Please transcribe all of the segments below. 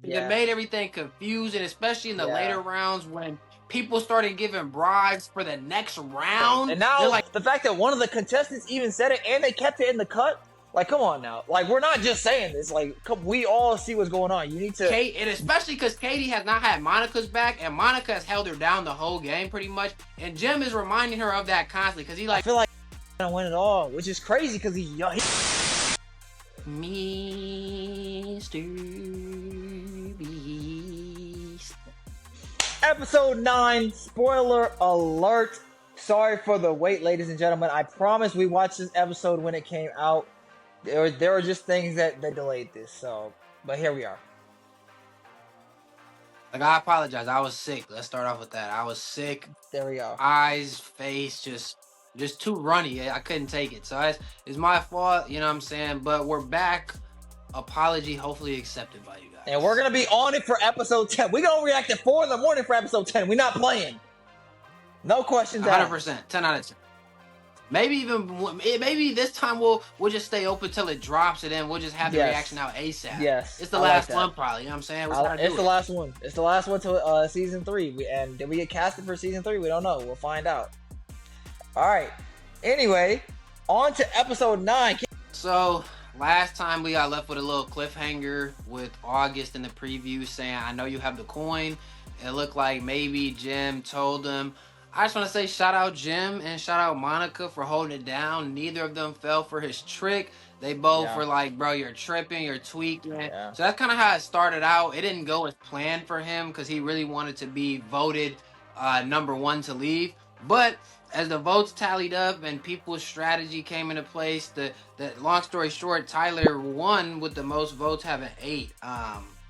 It Yeah. made everything confusing, especially in the Yeah. later rounds when people started giving bribes for the next round. And They're now like, the fact that one of the contestants even said it and they kept it in the cut. Like, come on now. Like, we're not just saying this. Like, we all see what's going on. You need to. Kate, and especially because Katie has not had Monica's back, and Monica has held her down the whole game pretty much. And Jim is reminding her of that constantly because he I like, feel like he's gonna win it all, which is crazy because he Mr. Beast. Episode 9, spoiler alert. Sorry for the wait, ladies and gentlemen. I promise we watched this episode when it came out. There were just things that delayed this, so but here we are. Like, I apologize. I was sick. Let's start off with that. I was sick. There we go. Eyes, face, just too runny. I couldn't take it. So it's my fault, you know what I'm saying? But we're back. Apology hopefully accepted by you guys. And we're gonna be on it for episode 10. We're gonna react at 4 in the morning for episode 10. We're not playing. No questions asked. 100%. 10 out of 10. Maybe this time we'll just stay open till it drops, and then we'll just have the reaction out ASAP. Yes. It's the last one, probably. You know what I'm saying? It's the last one. It's the last one to season 3. And did we get casted for season 3? We don't know. We'll find out. All right. Anyway, on to episode 9. So last time we got left with a little cliffhanger with August in the preview saying, "I know you have the coin." It looked like maybe Jim told him. I just want to say shout out Jim and shout out Monica for holding it down. Neither of them fell for his trick. They both were like, bro, you're tripping, you're tweaking. Yeah. So that's kind of how it started out. It didn't go as planned for him because he really wanted to be voted number 1 to leave. But as the votes tallied up and people's strategy came into place, the long story short, Tyler won with the most votes, having 8.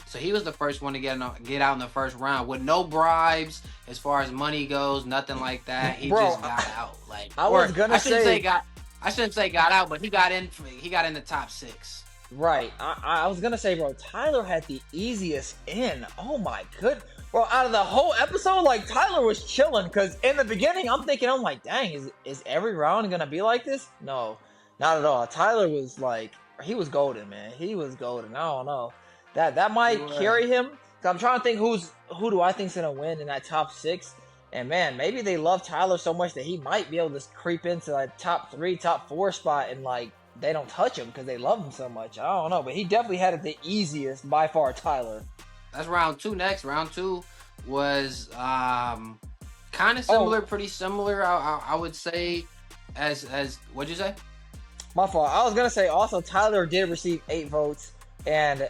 So he was the first one to get out in the first round with no bribes as far as money goes, nothing like that. He just got out. Like, I shouldn't say got out, but he got in. He got in the top 6. Right. I was gonna say, bro, Tyler had the easiest in. Oh my goodness. Bro, out of the whole episode, like, Tyler was chilling, because in the beginning, I'm like, dang, is every round gonna be like this? No, not at all. Tyler was like, he was golden, man. He was golden. I don't know. That might carry him. I'm trying to think who do I think's gonna win in that top 6. And man, maybe they love Tyler so much that he might be able to creep into that top 3, top 4 spot, and like they don't touch him because they love him so much. I don't know, but he definitely had it the easiest by far, Tyler. That's round 2 next. Round 2 was kind of similar, pretty similar. I would say as what'd you say? My fault. I was gonna say also Tyler did receive 8 votes, and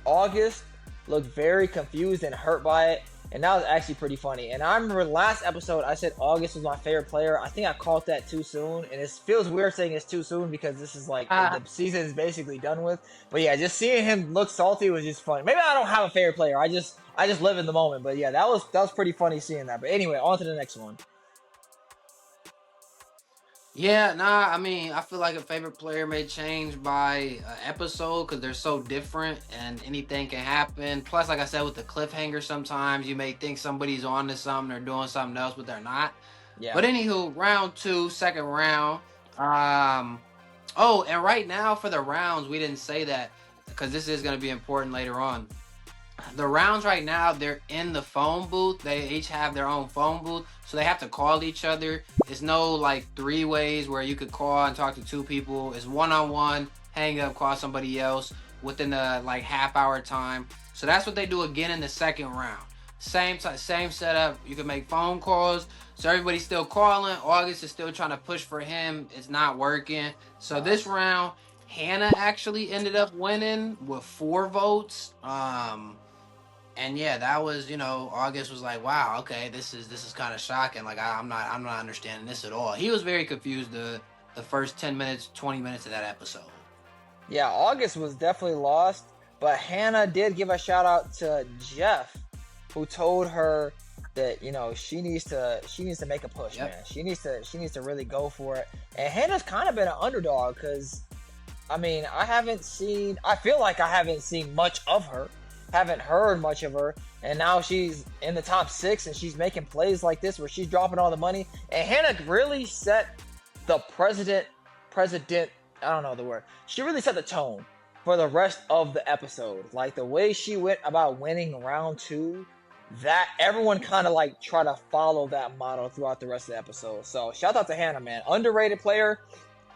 August looked very confused and hurt by it, and that was actually pretty funny. And I remember last episode I said August was my favorite player. I think I called that too soon, and it feels weird saying it's too soon because this is like the season is basically done with. But yeah, just seeing him look salty was just funny. Maybe I don't have a favorite player. I just live in the moment. But yeah, that was pretty funny seeing that. But anyway, on to the next one. Yeah, I mean, I feel like a favorite player may change by episode because they're so different and anything can happen. Plus, like I said, with the cliffhanger, sometimes you may think somebody's on to something or doing something else, but they're not. Yeah. But anywho, round 2, second round. Oh, and right now for the rounds, we didn't say that because this is going to be important later on. The rounds right now, they're in the phone booth. They each have their own phone booth, so they have to call each other. It's no like 3 ways where you could call and talk to 2 people. It's 1-on-1, hang up, call somebody else within the like half-hour time. So that's what they do again in the second round. Same setup. You can make phone calls. So everybody's still calling. August is still trying to push for him. It's not working. So this round, Hannah actually ended up winning with 4 votes. And yeah, that was, August was like, wow, okay, this is kind of shocking. Like I'm not understanding this at all. He was very confused the first 10 minutes, 20 minutes of that episode. Yeah, August was definitely lost, but Hannah did give a shout out to Jeff, who told her that she needs to make a push, man. She needs to really go for it. And Hannah's kind of been an underdog because, I mean, I feel like I haven't seen much of her. Haven't heard much of her, and now she's in the top 6 and she's making plays like this where she's dropping all the money. And Hannah really set the president, I don't know the word. She really set the tone for the rest of the episode. Like the way she went about winning round 2, that everyone kind of like try to follow that model throughout the rest of the episode. So shout out to Hannah, man. Underrated player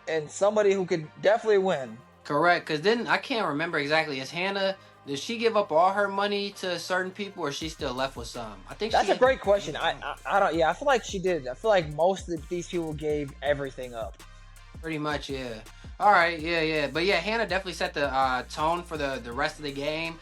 and somebody who could definitely win. Correct, because then I can't remember exactly. Is Hannah, did she give up all her money to certain people, or is she still left with some? I think That's she a great question. I don't. Yeah, I feel like she did. I feel like most of these people gave everything up. Pretty much, yeah. All right, yeah. But yeah, Hannah definitely set the tone for the rest of the game.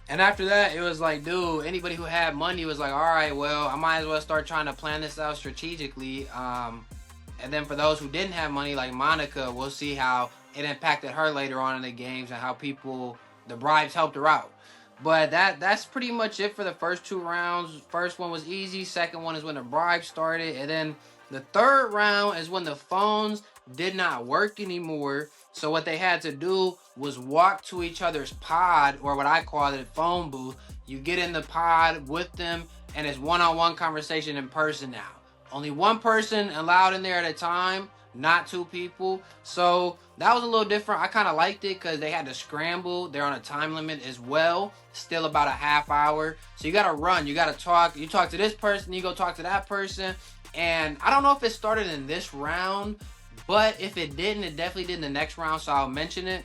And after that, it was like, dude, anybody who had money was like, all right, well, I might as well start trying to plan this out strategically. And then for those who didn't have money, like Monica, we'll see how it impacted her later on in the games and how the bribes helped her out. But that's pretty much it for the first 2 rounds. First one was easy. Second one is when the bribes started. And then the third round is when the phones did not work anymore. So what they had to do was walk to each other's pod, or what I call it, phone booth. You get in the pod with them, and it's one-on-one conversation in person now. Only one person allowed in there at a time, not 2 people. So that was a little different. I kind of liked it because they had to scramble. They're on a time limit as well. Still about a half hour. So you got to run. You got to talk. You talk to this person. You go talk to that person. And I don't know if it started in this round, but if it didn't, it definitely did in the next round. So I'll mention it.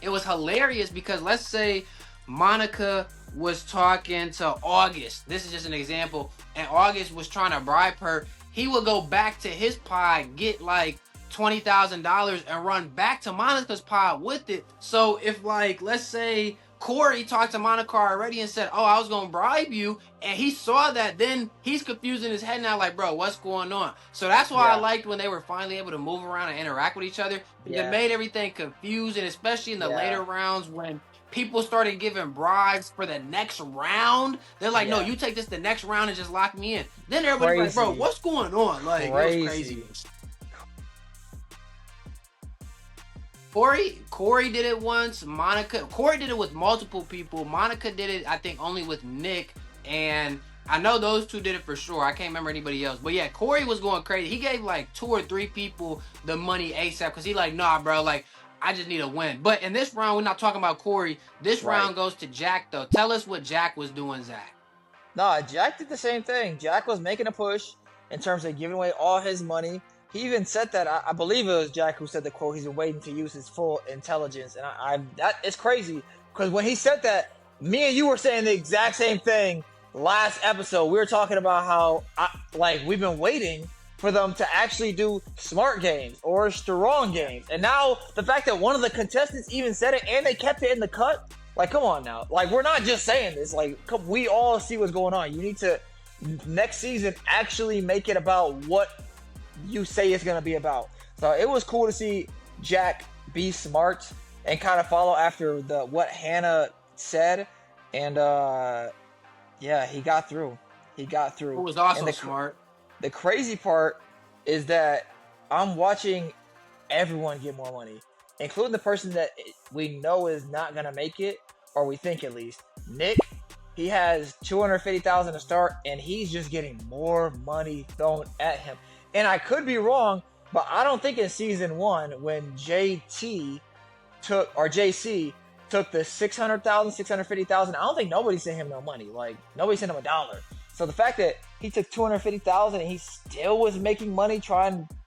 It was hilarious because let's say Monica was talking to August. This is just an example. And August was trying to bribe her. He would go back to his pod, get like $20,000 and run back to Monica's pod with it. So if like, let's say Corey talked to Monica already and said, oh, I was going to bribe you. And he saw that, then he's confused in his head now like, bro, what's going on? So that's why I liked when they were finally able to move around and interact with each other. It made everything confused, and especially in the later rounds when people started giving bribes for the next round. They're like, no, you take this the next round and just lock me in. Then everybody's like, bro, what's going on? Like, it was crazy. Corey did it once. Corey did it with multiple people. Monica did it, I think, only with Nick. And I know those 2 did it for sure. I can't remember anybody else. But yeah, Corey was going crazy. He gave like 2 or 3 people the money ASAP because he like, nah, bro, like, I just need a win. But in this round, we're not talking about Corey. This round goes to Jack, though. Tell us what Jack was doing, Zach. Nah, Jack did the same thing. Jack was making a push in terms of giving away all his money. He even said that, I believe it was Jack who said the quote, he's been waiting to use his full intelligence. And that is crazy because when he said that, me and you were saying the exact same thing last episode. We were talking about how we've been waiting for them to actually do smart games or strong games. And now the fact that one of the contestants even said it and they kept it in the cut, like, come on now. Like, we're not just saying this. Like, we all see what's going on. You need to, next season, actually make it about what you say it's going to be about. So it was cool to see Jack be smart and kind of follow after what Hannah said. And, he got through. He got through. It was also smart. The crazy part is that I'm watching everyone get more money, including the person that we know is not going to make it, or we think at least. Nick, he has $250,000 to start, and he's just getting more money thrown at him. And I could be wrong, but I don't think in season 1 when JC took the $600,000, $650,000, I don't think nobody sent him no money. Like, nobody sent him $1. So the fact that he took $250,000 and he still was making money,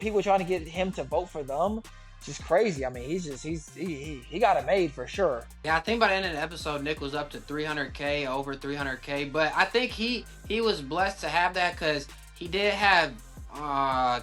people trying to get him to vote for them, it's just crazy. I mean, he got it made for sure. Yeah, I think by the end of the episode, Nick was up to 300K, over 300K. But I think he was blessed to have that because he did have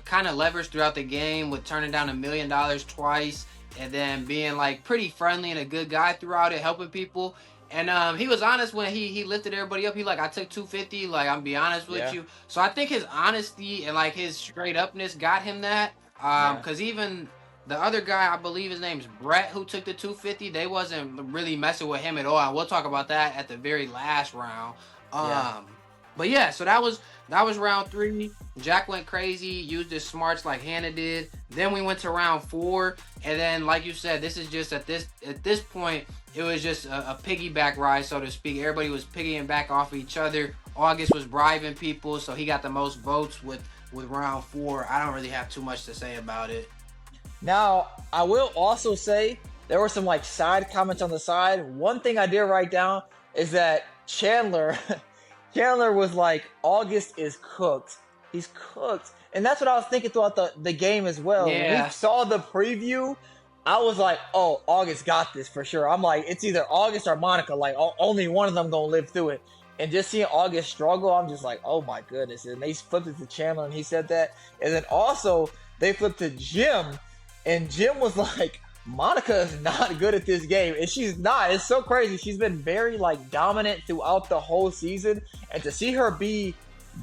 kind of leverage throughout the game with turning down $1 million twice and then being like pretty friendly and a good guy throughout it, helping people. And he was honest when he lifted everybody up. He like, I took 250. Like, I'm be honest with you. So I think his honesty and like his straight upness got him that. Because even the other guy, I believe his name's Brett, who took the 250, they wasn't really messing with him at all. And we'll talk about that at the very last round. But yeah, so that was round 3. Jack went crazy, used his smarts like Hannah did. Then we went to round 4, and then like you said, this is just at this point, it was just a piggyback ride, so to speak. Everybody was piggying back off of each other. August was bribing people, so he got the most votes with round 4. I don't really have too much to say about it. Now, I will also say there were some like side comments on the side. One thing I did write down is that Chandler, Chandler was like, August is cooked. He's cooked. And that's what I was thinking throughout the game as well. When we Yeah. saw the preview, I was like, oh, August got this for sure. I'm like, it's either August or Monica. Like, only one of them going to live through it. And just seeing August struggle, I'm just like, oh my goodness. And they flipped it to Chandler and he said that. And then also, they flipped to Jim. And Jim was like, Monica is not good at this game. And she's not. It's so crazy. She's been very, like, dominant throughout the whole season. And to see her be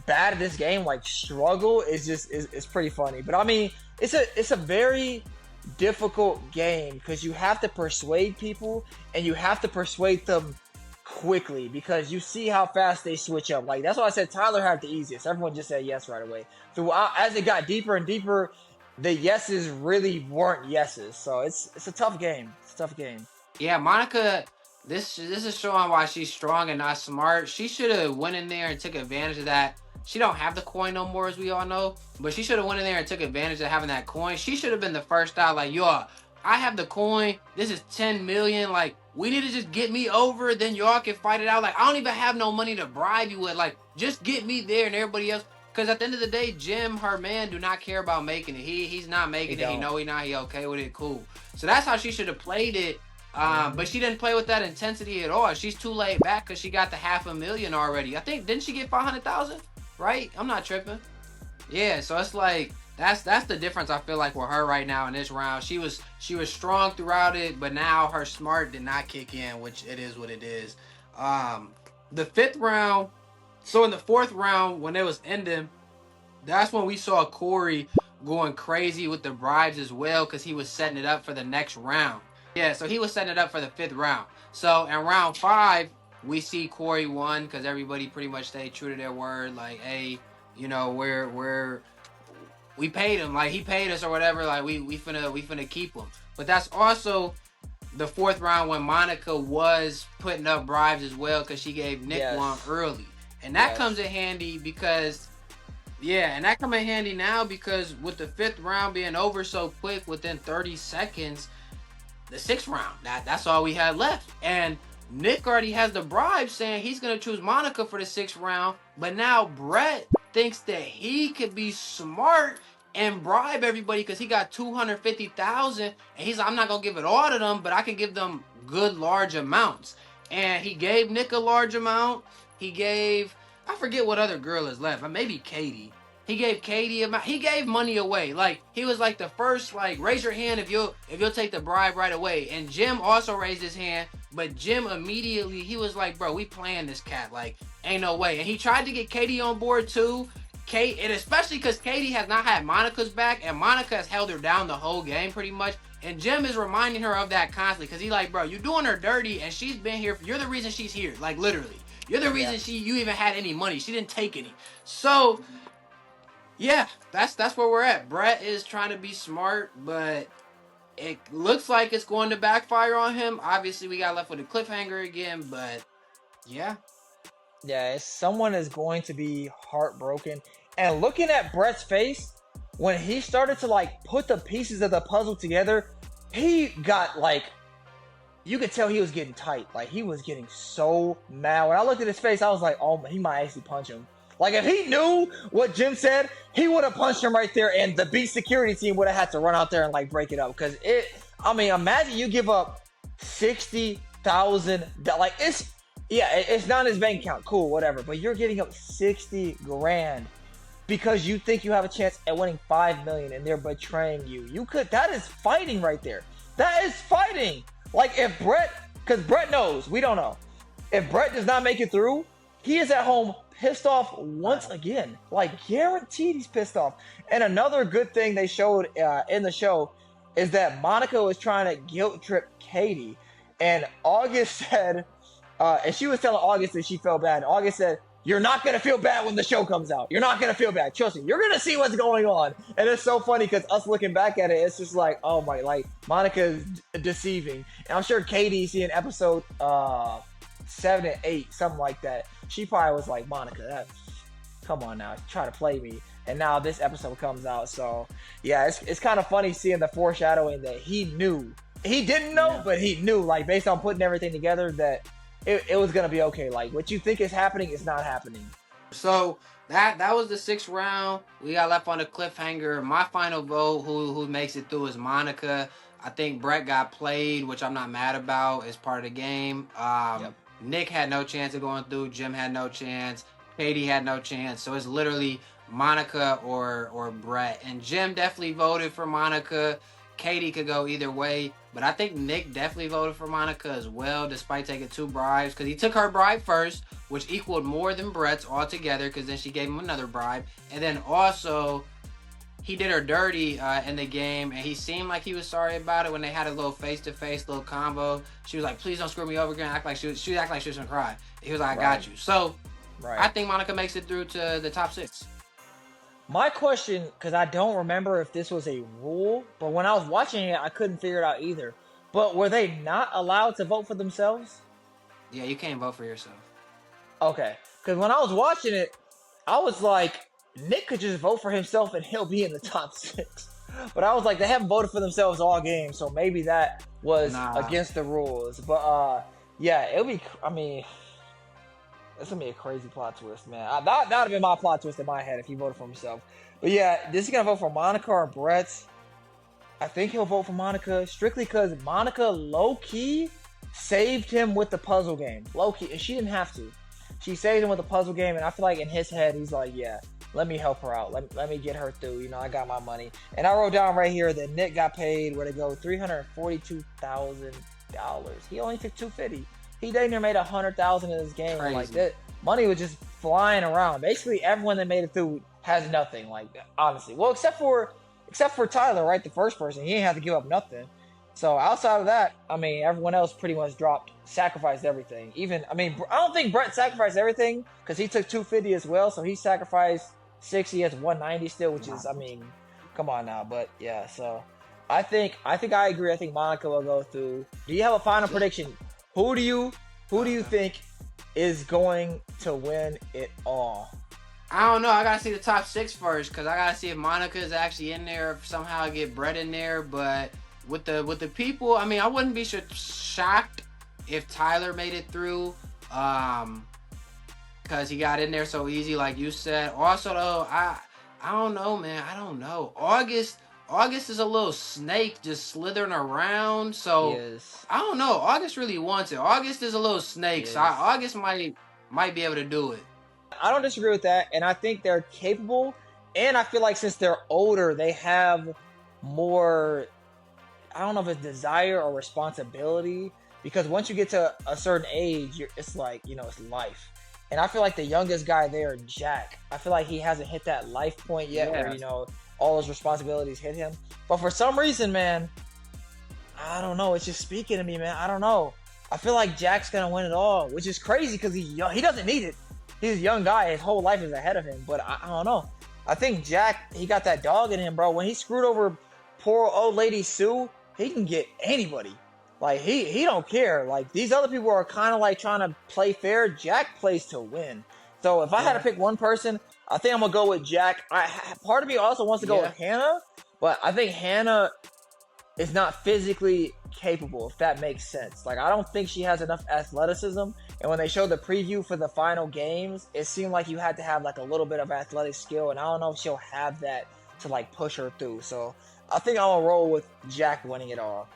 bad at this game, like, struggle, is just, is pretty funny. But, I mean, it's a very difficult game because you have to persuade people and you have to persuade them quickly because you see how fast they switch up. Like, that's why I said Tyler had the easiest. Everyone just said yes right away. Throughout, as it got deeper and deeper, the yeses really weren't yeses. So it's a tough game. It's a tough game. Yeah, Monica, this is showing why she's strong and not smart. She should have went in there and took advantage of that. She don't have the coin no more, as we all know, but she should have went in there and took advantage of having that coin. She should have been the first out, like, yo, I have the coin. This is 10 million. Like, we need to just get me over. Then y'all can fight it out. Like, I don't even have no money to bribe you with. Like, just get me there and everybody else. Because at the end of the day, Jim, her man, do not care about making it. He's not making it. He know he not. He okay with it. Cool. So that's how she should have played it. But she didn't play with that intensity at all. She's too laid back because she got the $500,000 already. I think, didn't she get 500,000? Right? I'm not tripping. Yeah. So it's like that's the difference I feel like with her right now in this round. She was strong throughout it, but now her smart did not kick in, which it is what it is. The fifth round. So in the fourth round, when it was ending, that's when we saw Corey going crazy with the bribes as well because he was setting it up for the next round. Yeah, so he was setting it up for the fifth round. So in round 5, we see Corey won because everybody pretty much stayed true to their word. Like, hey, you know, we paid him. Like, he paid us or whatever. Like, we finna keep him. But that's also the fourth round when Monica was putting up bribes as well because she gave Nick one early. And that comes in handy because, now because with the fifth round being over so quick within 30 seconds, the sixth round, that's all we had left. And Nick already has the bribe saying he's going to choose Monica for the sixth round. But now Brett thinks that he could be smart and bribe everybody because he got 250,000. And he's like, I'm not going to give it all to them, but I can give them good large amounts. And he gave Nick a large amount. He gave, I forget what other girl is left. Maybe Katie. He gave Katie he gave money away. Like, he was like the first, like, raise your hand if you'll take the bribe right away. And Jim also raised his hand, but Jim immediately, he was like, bro, we playing this cat. Like, ain't no way. And he tried to get Katie on board too. And especially because Katie has not had Monica's back, and Monica has held her down the whole game pretty much. And Jim is reminding her of that constantly because he's like, bro, you're doing her dirty, and she's been here. You're the reason she's here. Like, literally. You're the reason you even had any money. She didn't take any. So, yeah, that's where we're at. Brett is trying to be smart, but it looks like it's going to backfire on him. Obviously, we got left with a cliffhanger again, but yeah. Yeah, someone is going to be heartbroken. And looking at Brett's face, when he started to, like, put the pieces of the puzzle together, he got, like, you could tell he was getting tight. Like, he was getting so mad. When I looked at his face, I was like, oh, he might actually punch him. Like, if he knew what Jim said, he would have punched him right there, and the Beast security team would have had to run out there and, like, break it up. Because imagine you give up $60,000. Like, it's not his bank account. Cool, whatever. But you're getting up $60,000 because you think you have a chance at winning $5 million, and they're betraying you. That is fighting right there. That is fighting. Like, if Brett, because Brett knows, we don't know. If Brett does not make it through, he is at home pissed off once again. Like, guaranteed he's pissed off. And another good thing they showed in the show is that Monica was trying to guilt trip Katie. And August said, and she was telling August that she felt bad. And August said, you're not going to feel bad when the show comes out. You're not going to feel bad. Trust me. You're going to see what's going on. And it's so funny because us looking back at it, it's just like, oh my, like, Monica's deceiving. And I'm sure Katie, seeing episode 7 and 8, something like that, she probably was like, Monica, come on now, try to play me. And now this episode comes out. So, yeah, it's kind of funny seeing the foreshadowing that he knew he didn't know, Yeah. but he knew, like, based on putting everything together, that it was gonna be okay. Like, what you think is happening is not happening. So that was the 6th round. We got left on a cliffhanger. My final vote, who makes it through, is Monica. I think Brett got played, which I'm not mad about. It's part of the game. Yep. Nick had no chance of going through. Jim had no chance. Katie had no chance. So it's literally Monica or Brett. And Jim definitely voted for Monica. Katie could go either way, but I think Nick definitely voted for Monica as well, despite taking 2 bribes, because he took her bribe first, which equaled more than Brett's altogether, because then she gave him another bribe, and then also he did her dirty in the game, and he seemed like he was sorry about it when they had a little face-to-face little combo. She was like, "Please don't screw me over again." She acted like she was gonna cry. He was like, "I got you." So I think Monica makes it through to the top 6. My question, because I don't remember if this was a rule, but when I was watching it, I couldn't figure it out either. But were they not allowed to vote for themselves? Yeah, you can't vote for yourself. Okay. Because when I was watching it, I was like, Nick could just vote for himself and he'll be in the top 6. But I was like, they haven't voted for themselves all game, so maybe that was against the rules. But yeah, it'll be, I mean, it's going to be a crazy plot twist, man. That would have been my plot twist in my head if he voted for himself. But yeah, this is going to vote for Monica or Brett. I think he'll vote for Monica strictly because Monica low-key saved him with the puzzle game. Low-key, and she didn't have to. She saved him with the puzzle game, and I feel like in his head, he's like, yeah, let me help her out. Let me get her through. You know, I got my money. And I wrote down right here that Nick got paid, where to go, $342,000. He only took $250,000. He dang near made $100,000 in this game. Crazy. Like that, money was just flying around. Basically, everyone that made it through has nothing. Like, honestly, well, except for Tyler, right? The first person, he didn't have to give up nothing. So outside of that, I mean, everyone else pretty much sacrificed everything. Even, I mean, I don't think Brett sacrificed everything because he took $250 as well. So he sacrificed 60 as $190 still, which is, I mean, come on now. But yeah, so I think I agree. I think Monica will go through. Do you have a final prediction? Who do you think is going to win it all? I don't know. I gotta see the top 6 first, because I gotta see if Monica is actually in there, if somehow get Brett in there. But with the people, I mean, I wouldn't be shocked if Tyler made it through, because he got in there so easy, like you said. Also, though, I don't know, man. I don't know. August is a little snake just slithering around, so Yes. I don't know. August really wants it. August is a little snake, so Yes. August might be able to do it. I don't disagree with that, and I think they're capable. And I feel like since they're older, they have more. I don't know if it's desire or responsibility, because once you get to a certain age, it's like, you know, it's life. And I feel like the youngest guy there, Jack, I feel like he hasn't hit that life point yet where, you know, all his responsibilities hit him. But for some reason, man, I don't know. It's just speaking to me, man. I don't know. I feel like Jack's going to win it all, which is crazy because he's young. He doesn't need it. He's a young guy. His whole life is ahead of him. But I don't know. I think Jack, he got that dog in him, bro. When he screwed over poor old lady Sue, he can get anybody. Like, he don't care. Like, these other people are kind of like trying to play fair. Jack plays to win. So if I had to pick one person, I think I'm going to go with Jack. Part of me also wants to go with Hannah, but I think Hannah is not physically capable, if that makes sense. Like, I don't think she has enough athleticism. And when they showed the preview for the final games, it seemed like you had to have like a little bit of athletic skill, and I don't know if she'll have that to like push her through. So I think I'm gonna roll with Jack winning it all.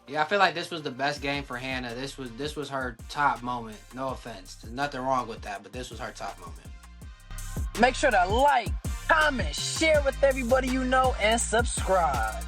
Yeah, I feel like this was the best game for Hannah. This was her top moment. No offense. There's nothing wrong with that, but this was her top moment. Make sure to like, comment, share with everybody you know, and subscribe.